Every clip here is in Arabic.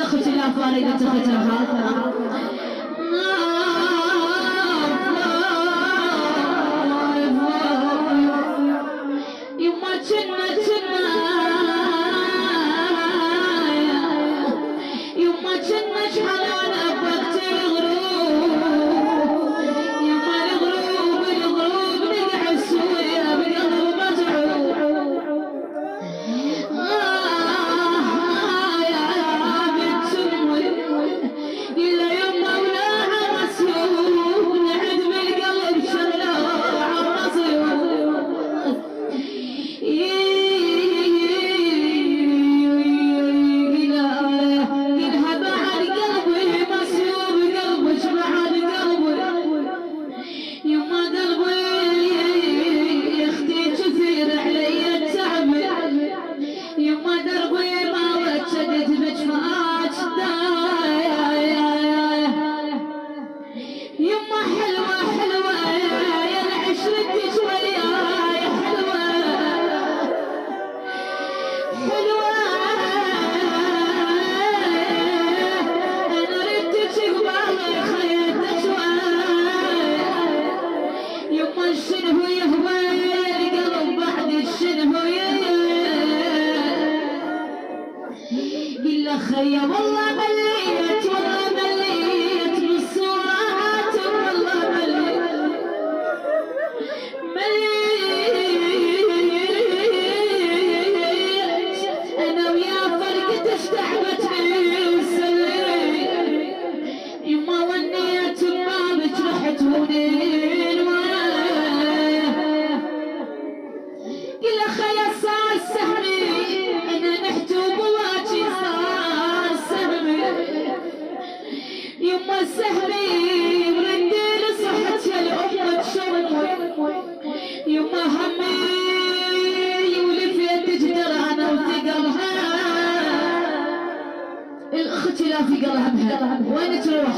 اختي لا فارقة اختها يما كنا يما كنا شحالنا بوقت الغروب يما الغروب نقعد سويا بقلب متعوب يا بنت امي الا يما ولاها مسيوب نعد بالقلب شغله عالمصيوب يما حلوة حلوة يا العشرة شوية حلوة حلوة أنا ردت قبالي خيط شوية يما الشنو يهوى القلب بعد الشنو إلا خيا والله مليت والله مليت بالصورات والله مليت أنا ويا فرقة اشتعبتني وسليت يما ونيت بابك رحت ونين إلا خيا صار سهمي أنا نحتوب واجي صار سهمي يما سهمي بردي لصحتي الأم تشمي يما همي ولفيت تجدر أنا وثقلها الأخت لا في قلبها وين تروح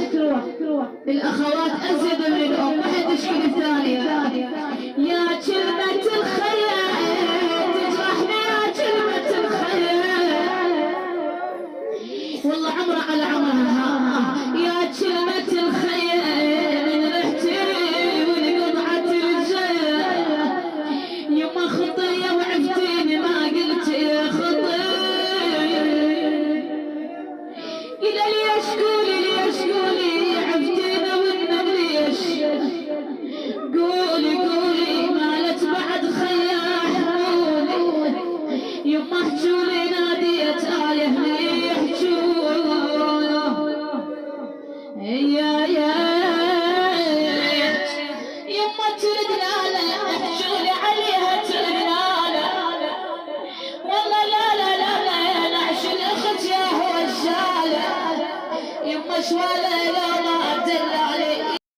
الأخوات أزيد من الأم ما حد يشكي الثانية يا كلمة الخير تجرحني يا كلمة الخير والله عمره على عمرها يا كلمة الخير من ريحتي ولقطعة الجير يما خطية وعفتيني ما قلتي خطية إلى ليش قولي